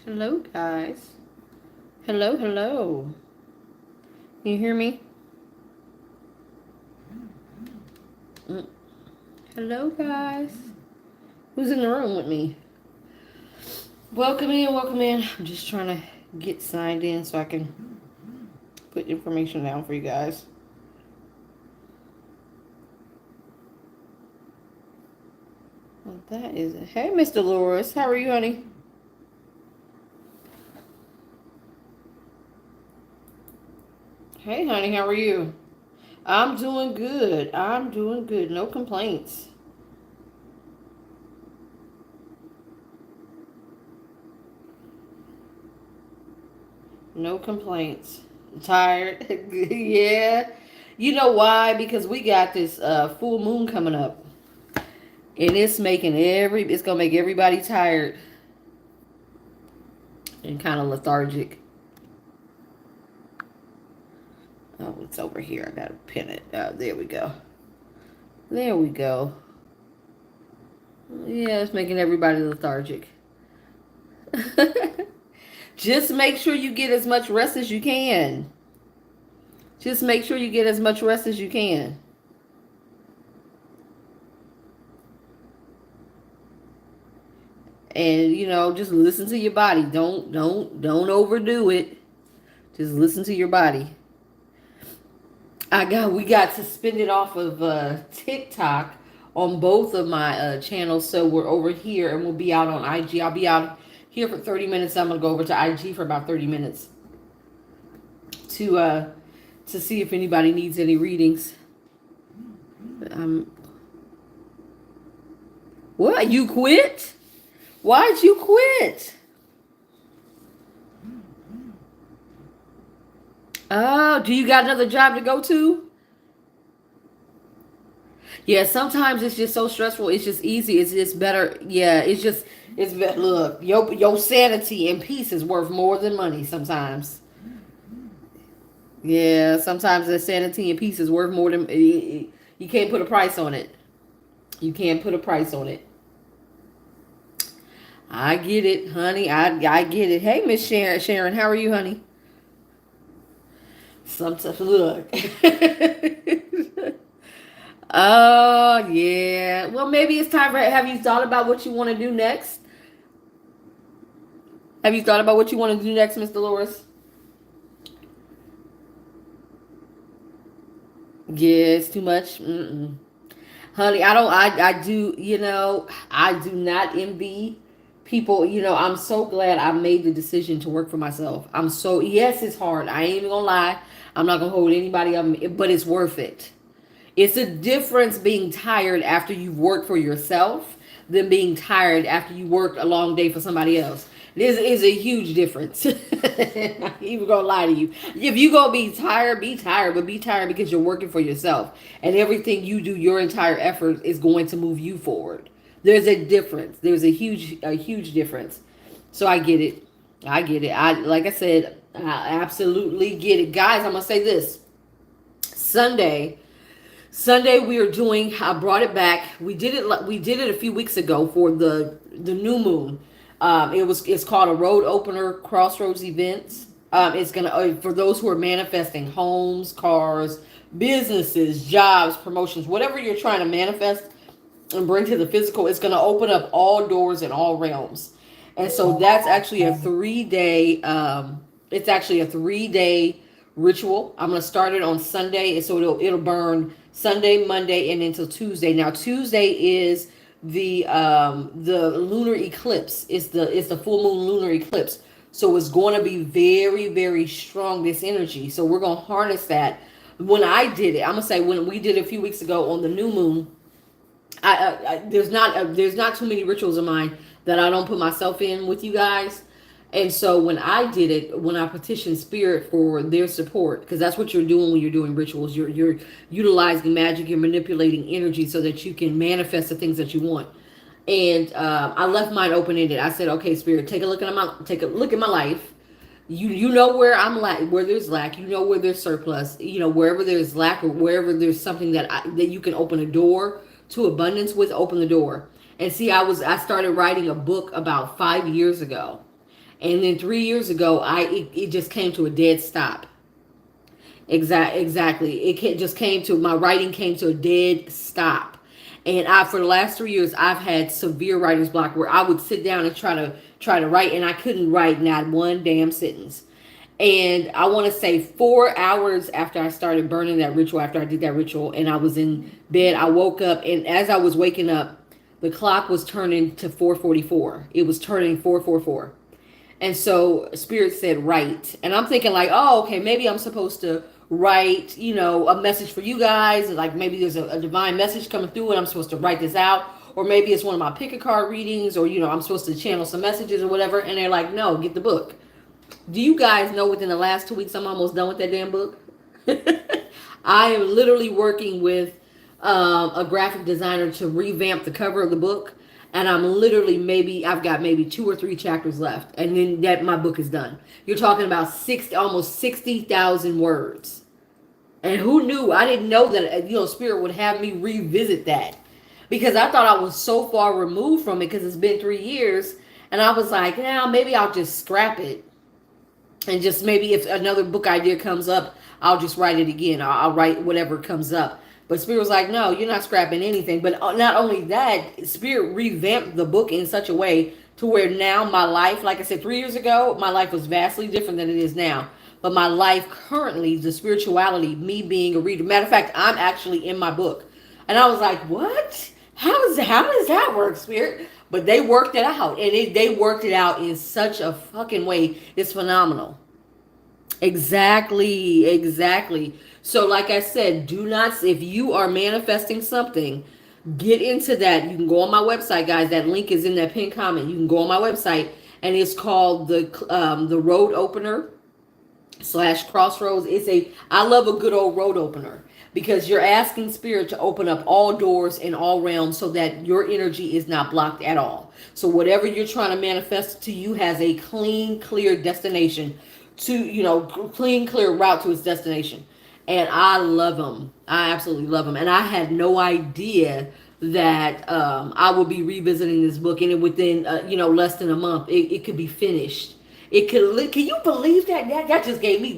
Hello, guys. Hello, hello. Can you hear me? Hello, guys. Who's in the room with me? Welcome in, welcome in. I'm just trying to get signed in so I can put information down for you guys. Well, that is it. Hey, Miss Dolores. How are you, honey? Hey, honey. How are you? I'm doing good. I'm doing good. No complaints. No complaints. Tired. Yeah. You know why? Because we got this full moon coming up. And it's gonna make everybody tired and kind of lethargic. Oh, it's over here. I gotta pin it. There we go. There we go. Yeah, it's making everybody lethargic. Just make sure you get as much rest as you can. Just make sure you get as much rest as you can. And just listen to your body. Don't overdo it. Just listen to your body. We got suspended off of TikTok on both of my channels, so we're over here and we'll be out on IG. I'll be out here for 30 minutes. I'm gonna go over to IG for about 30 minutes to see if anybody needs any readings. What? You quit? Why'd you quit? Oh, do you got another job to go to? Yeah, sometimes it's just so stressful. It's just easy. It's just better. Yeah, it's better. Look, your sanity and peace is worth more than money sometimes. Yeah, sometimes the sanity and peace is worth more than you can't put a price on it. You can't put a price on it. I get it, honey. I get it. Hey, Miss Sharon. Sharon, how are you, honey? Sometimes look. Oh, yeah. Well, maybe it's time for. Have you thought about what you want to do next? Have you thought about what you want to do next, Miss Dolores? Yeah, it's too much. Mm-mm. Honey, I don't. I do. I do not envy people. I'm so glad I made the decision to work for myself. Yes, it's hard. I ain't even gonna lie. I'm not gonna hold anybody up, but it's worth it. It's a difference being tired after you've worked for yourself than being tired after you worked a long day for somebody else. This is a huge difference. I'm not even gonna lie to you. If you gonna be tired, but be tired because you're working for yourself. And everything you do, your entire effort is going to move you forward. There's a difference. There's a huge difference. So I get it. I get it. Like I said, I absolutely get it. Guys, I'm gonna say this. Sunday we are doing. I brought it back. We did it. We did it a few weeks ago for the new moon. It's called a road opener crossroads events. It's gonna for those who are manifesting homes, cars, businesses, jobs, promotions, whatever you're trying to manifest and bring to the physical. It's gonna open up all doors in all realms, and so that's actually a 3 day. It's actually a 3 day ritual. I'm gonna start it on Sunday, and so it'll burn Sunday, Monday, and until Tuesday. Now Tuesday is the lunar eclipse. It's the full moon lunar eclipse. So it's going to be very, very strong, this energy. So we're going to harness that. When I did it, I'm going to say when we did it a few weeks ago on the new moon, there's not too many rituals of mine that I don't put myself in with you guys. And so when I did it, when I petitioned spirit for their support, because that's what you're doing when you're doing rituals, you're utilizing magic, you're manipulating energy so that you can manifest the things that you want. And I left mine open ended. I said, "Okay, spirit, take a look at my life. You know where I'm where there's lack. You know where there's surplus. You know wherever there's lack or wherever there's something that you can open a door to abundance with. Open the door." And see, I started writing a book about 5 years ago, and then 3 years ago, it just came to a dead stop. Exactly. Just came to my writing came to a dead stop. And for the last 3 years, I've had severe writer's block where I would sit down and try to write, and I couldn't write not one damn sentence. And I want to say 4 hours after I started burning that ritual, after I did that ritual, and I was in bed, I woke up, and as I was waking up, the clock was turning to 4:44. It was turning 4:44. And so spirit said write, and I'm thinking like, oh, okay, maybe I'm supposed to write, a message for you guys, like maybe there's a divine message coming through and I'm supposed to write this out, or maybe it's one of my pick a card readings, or I'm supposed to channel some messages or whatever. And they're like, no, get the book. Do you guys know within the last 2 weeks I'm almost done with that damn book? I am literally working with a graphic designer to revamp the cover of the book, and I've got maybe 2 or 3 chapters left, and then that my book is done. You're talking about almost 60,000 words, and who knew? I didn't know that Spirit would have me revisit that, because I thought I was so far removed from it because it's been 3 years, and I was like, now maybe I'll just scrap it, and just maybe if another book idea comes up, I'll just write it again. I'll write whatever comes up. But Spirit was like, no, you're not scrapping anything. But not only that, Spirit revamped the book in such a way to where now my life, like I said, 3 years ago, my life was vastly different than it is now. But my life currently, the spirituality, me being a reader. Matter of fact, I'm actually in my book. And I was like, what? How does that work, Spirit? But they worked it out. And they worked it out in such a fucking way. It's phenomenal. Exactly, exactly. So, like I said, if you are manifesting something, get into that. You can go on my website, guys. That link is in that pinned comment. You can go on my website, and it's called the Road Opener / Crossroads. I love a good old road opener, because you're asking spirit to open up all doors in all realms so that your energy is not blocked at all. So whatever you're trying to manifest to you has a clean, clear destination clean, clear route to its destination. And I love them. I absolutely love them. And I had no idea that I would be revisiting this book, and within less than a month, it could be finished. It could. Can you believe that? That just gave me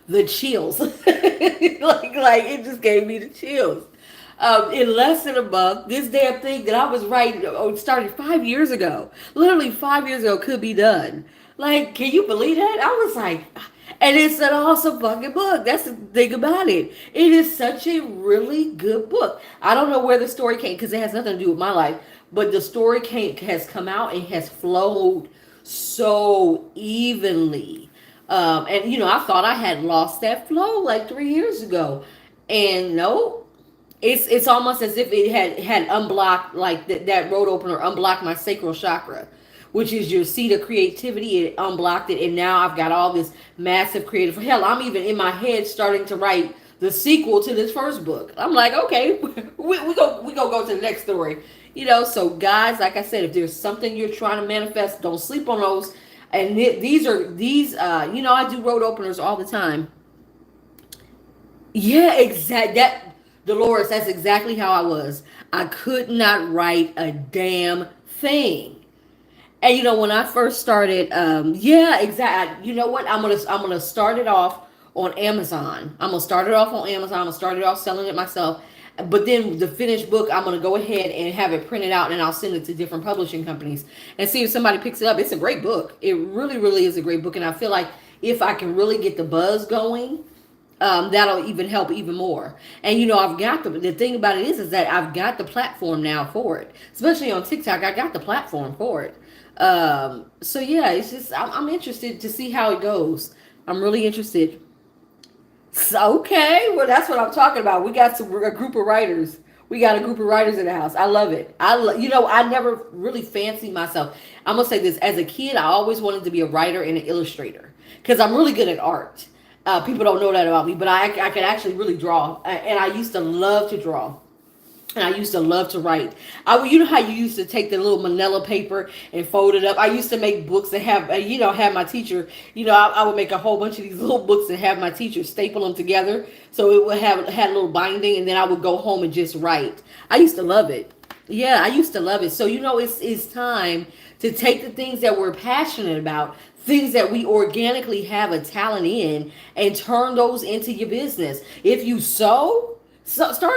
the chills. like it just gave me the chills. In less than a month, this damn thing that I was writing started 5 years ago. Literally 5 years ago could be done. Like, can you believe that? I was like, and it's an awesome fucking book. That's the thing about it. It is such a really good book. I don't know where the story came, because it has nothing to do with my life, but the story has come out and has flowed so evenly. And I thought I had lost that flow like 3 years ago, and no. It's almost as if it had unblocked, like that road opener unblocked my sacral chakra, which is your seat of creativity. It unblocked it, and now I've got all this massive creative. Hell, I'm even in my head starting to write the sequel to this first book. I'm like, okay, we go to the next story. So guys, like I said, if there's something you're trying to manifest, don't sleep on those. And these I do road openers all the time. Yeah, exact. Dolores, that's exactly how I was. I could not write a damn thing. And when I first started, yeah, exactly. You know what? I'm gonna start it off on Amazon. I'm gonna start it off on Amazon. I'm gonna start it off selling it myself. But then the finished book, I'm gonna go ahead and have it printed out, and I'll send it to different publishing companies and see if somebody picks it up. It's a great book. It really, really is a great book, and I feel like if I can really get the buzz going, that'll even help even more. And I've got the thing about it is that I've got the platform now for it, especially on TikTok. I got the platform for it. So yeah, it's just I'm interested to see how it goes. I'm really interested. So, okay, well that's what I'm talking about. We got a group of writers. We got a group of writers in the house. I love it. I never really fancied myself. I'm gonna say this: as a kid, I always wanted to be a writer and an illustrator because I'm really good at art. People don't know that about me, but I can actually really draw, and I used to love to draw. And I used to love to write. You know how you used to take the little manila paper and fold it up. I used to make books and have my teacher. I would make a whole bunch of these little books and have my teacher staple them together so it would have had a little binding, and then I would go home and just write. I used to love it. Yeah, I used to love it. So it's time to take the things that we're passionate about, things that we organically have a talent in, and turn those into your business. If you start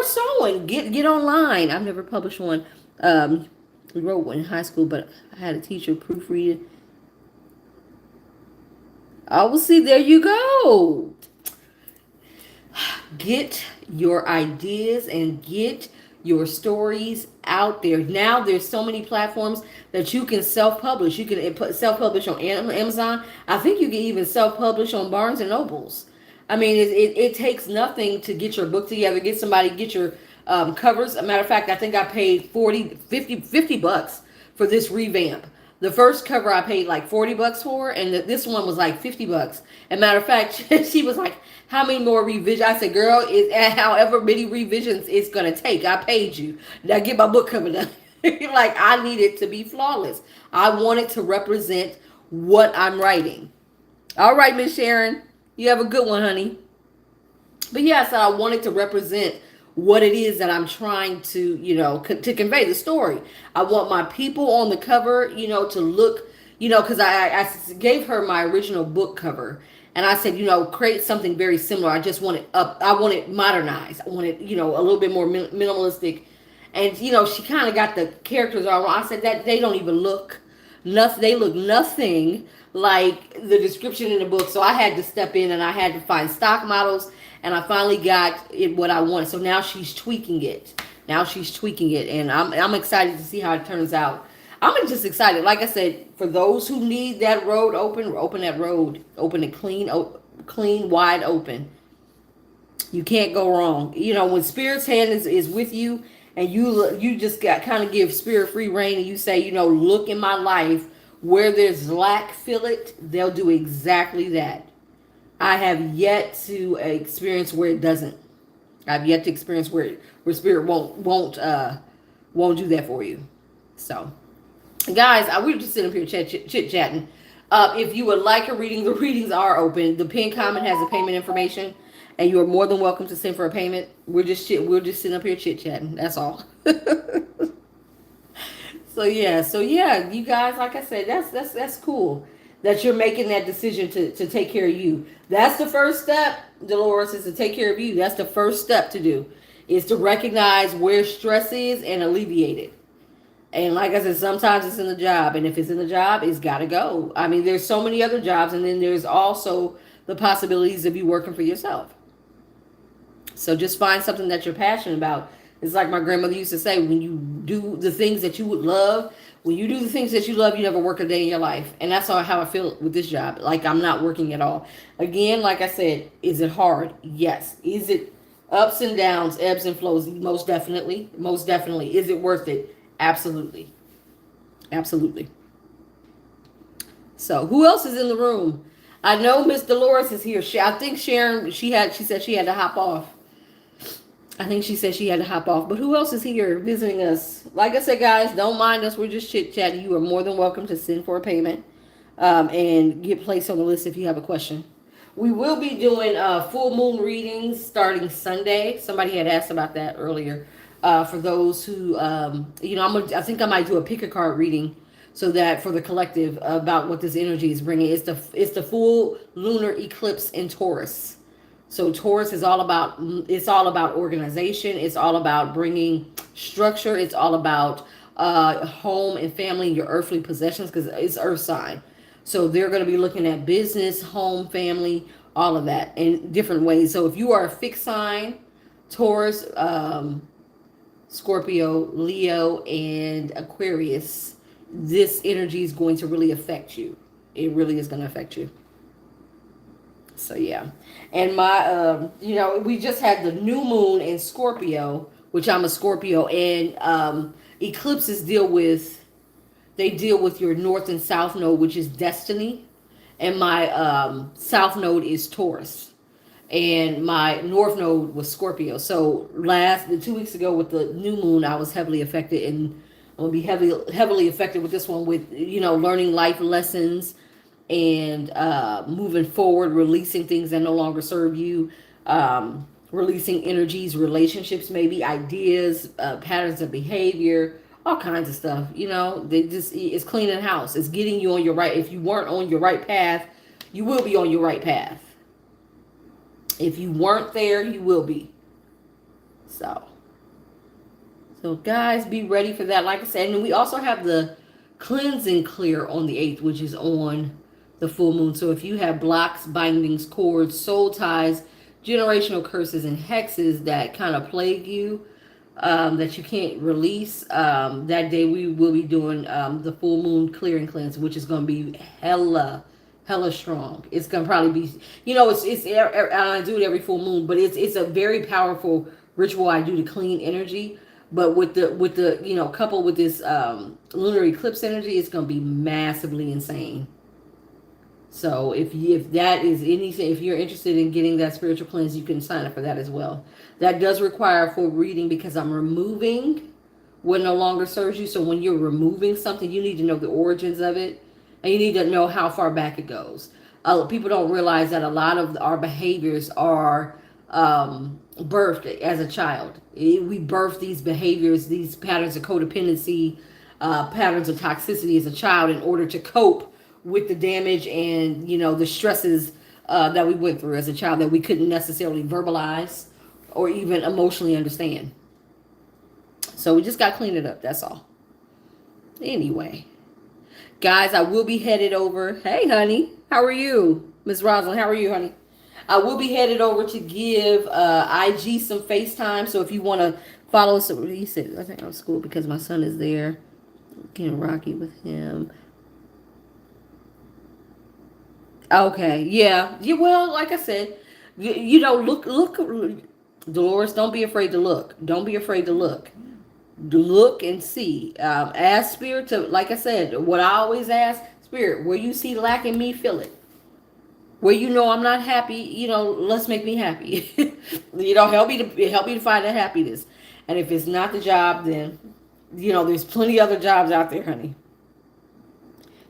sewing. Get online. I've never published one. We wrote one in high school, but I had a teacher proofread it. Oh, well, see, there you go. Get your ideas and get your stories out there. Now there's so many platforms that you can self-publish. You can self-publish on Amazon. I think you can even self-publish on Barnes and Nobles. I mean, it takes nothing to get your book together, get your covers. A matter of fact, I think I paid 50 bucks for this revamp. The first cover I paid like 40 bucks for, and this one was like 50 bucks. And matter of fact, she was like, how many more revisions? I said, girl, however many revisions it's going to take. I paid you. Now get my book cover done. Like, I need it to be flawless. I want it to represent what I'm writing. All right, Miss Sharon. You have a good one, honey. But yes, I wanted to represent what it is that I'm trying to, to convey the story. I want my people on the cover, to look, because I gave her my original book cover. And I said, create something very similar. I just want it up. I want it modernized. I want it, a little bit more minimalistic. And, she kind of got the characters all wrong. I said that they don't even look nothing. They look nothing like the description in the book. So I had to step in and I had to find stock models, and I finally got it what I wanted. So now she's tweaking it. And I'm excited to see how it turns out. I'm just excited. Like I said, for those who need that road open that road, open it clean, wide open. You can't go wrong. When Spirit's hand is with you, and you just got kind of give Spirit free reign, and you say, look in my life where there's lack, fill it. They'll do exactly that. I have yet to experience where it doesn't. I've yet to experience where Spirit won't do that for you. So, guys, we were just sitting up here chit chatting. If you would like a reading, the readings are open. The pinned comment has the payment information, and you are more than welcome to send for a payment. We're just sitting up here chit chatting. That's all. So yeah, you guys, like I said, that's cool that you're making that decision to take care of you. That's the first step, Dolores, is to take care of you. That's the first step to do, is to recognize where stress is and alleviate it. And like I said, sometimes it's in the job, and if it's in the job, it's got to go. I mean, there's so many other jobs, and then there's also the possibilities of you working for yourself. So just find something that you're passionate about. It's like my grandmother used to say, when you do the things that you would love, when you do the things that you love, you never work a day in your life. And that's how I feel with this job. Like, I'm not working at all. Again, like I said, is it hard? Yes. Is it ups and downs, ebbs and flows? Most definitely. Most definitely. Is it worth it? Absolutely. Absolutely. So who else is in the room? I know Miss Dolores is here. I think Sharon, she said she had to hop off. I think she said she had to hop off. But who else is here visiting us? Like I said, guys, don't mind us. We're just chit-chatting. You are more than welcome to send for a payment and get placed on the list if you have a question. We will be doing full moon readings starting Sunday. Somebody had asked about that earlier. For those who, I think I might do a pick a card reading So that for the collective about what this energy is bringing, it's the full lunar eclipse in Taurus. So Taurus is all about organization. It's all about bringing structure. It's all about home and family and your earthly possessions because it's Earth sign. So they're going to be looking at business, home, family, all of that in different ways. So if you are a fixed sign, Taurus, Scorpio, Leo, and Aquarius, this energy is going to really affect you. It really is going to affect you. So yeah, and we just had the new moon in Scorpio, which I'm a Scorpio, and eclipses deal with your north and south node, which is destiny, and my south node is Taurus, and my north node was Scorpio. So 2 weeks ago with the new moon, I was heavily affected, and I'm gonna be heavily affected with this one with learning life lessons and moving forward, releasing things that no longer serve you, releasing energies, relationships, maybe ideas, patterns of behavior, all kinds of stuff. It's cleaning house. It's getting you on your right. If you weren't on your right path, you will be on your right path. If you weren't there, you will be. So guys, be ready for that. Like I said, and we also have the cleansing clear on the 8th, which is on the full moon. So if you have blocks, bindings, cords, soul ties, generational curses, and hexes that kind of plague you, that you can't release, that day we will be doing the full moon clearing cleanse, which is going to be hella strong. It's going to probably be, I do it every full moon, but it's a very powerful ritual I do to clean energy. But with the coupled with this lunar eclipse energy, it's going to be massively insane. So if that is anything, if you're interested in getting that spiritual cleanse, you can sign up for that as well. That does require a full reading because I'm removing what no longer serves you. So when you're removing something, you need to know the origins of it, and you need to know how far back it goes. People don't realize that a lot of our behaviors are birthed as a child. We birth these behaviors, these patterns of codependency, patterns of toxicity as a child in order to cope with the damage and the stresses that we went through as a child that we couldn't necessarily verbalize or even emotionally understand. So we just got to clean it up. That's all. Anyway, guys, I will be headed over. Hey, honey, how are you? Miss Rosalind, how are you, honey? I will be headed over to give IG some FaceTime. So if you want to follow us, he said, I think I'm school because my son is there. Getting rocky with him. Okay, yeah. Well, like I said, look, Dolores, don't be afraid to look. Don't be afraid to look. Look and see. Ask Spirit to, like I said, what I always ask, Spirit, where you see lack in me, feel it. Where I'm not happy, let's make me happy. Help me to find that happiness. And if it's not the job, then, there's plenty other jobs out there, honey.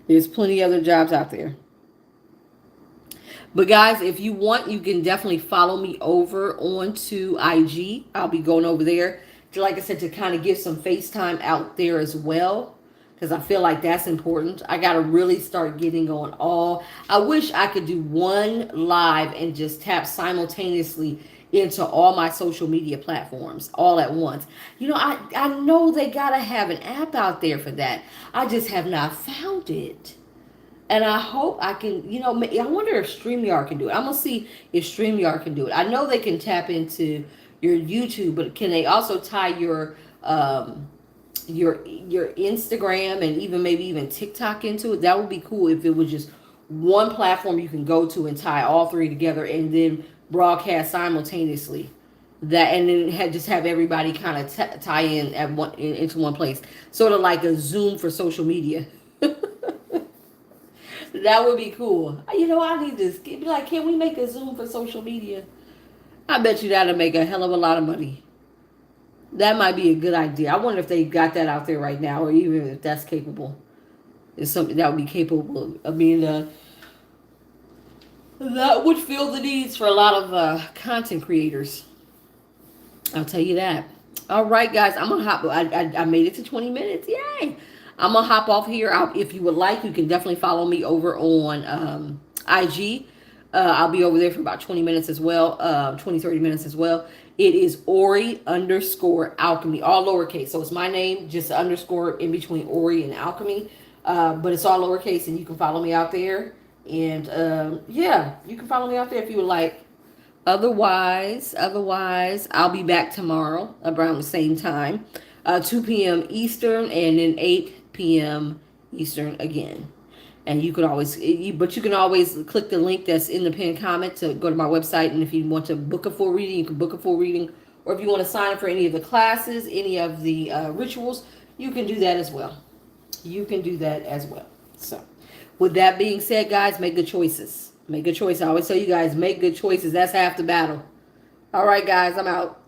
There's plenty other jobs out there. But guys, if you want, you can definitely follow me over onto IG. I'll be going over there, like I said, to kind of give some FaceTime out there as well. Because I feel like that's important. I got to really start getting on all. I wish I could do one live and just tap simultaneously into all my social media platforms all at once. I know they got to have an app out there for that. I just have not found it. And I hope I can, I wonder if StreamYard can do it. I'm going to see if StreamYard can do it. I know they can tap into your YouTube, but can they also tie your Instagram and maybe even TikTok into it? That would be cool if it was just one platform you can go to and tie all three together and then broadcast simultaneously. That and then just have everybody kind of tie in into one place, sort of like a Zoom for social media. That would be cool. I need this. Be like, can we make a Zoom for social media? I bet you that'll make a hell of a lot of money. That might be a good idea. I wonder if they got that out there right now, or even if that's capable. It's something that would be capable of being that would fill the needs for a lot of content creators. I'll tell you that. All right, guys, I'm gonna hop. I made it to 20 minutes. Yay! I'm gonna hop off here. If you would like, you can definitely follow me over on IG. I'll be over there for about 20 minutes as well, 20, 30 minutes as well. It is Ori underscore Alchemy, all lowercase. So it's my name, just underscore in between Ori and Alchemy. But it's all lowercase, and you can follow me out there. And yeah, you can follow me out there if you would like. Otherwise, I'll be back tomorrow around the same time, 2 p.m. Eastern, and then 8 p.m. Eastern again. And you can always, but you can always click the link that's in the pinned comment to go to my website. And if you want to book a full reading, you can book a full reading. Or if you want to sign up for any of the classes, any of the rituals, you can do that as well. You can do that as well. So, with that being said, guys, make good choices. Make good choices. I always tell you guys, make good choices. That's half the battle. All right, guys, I'm out.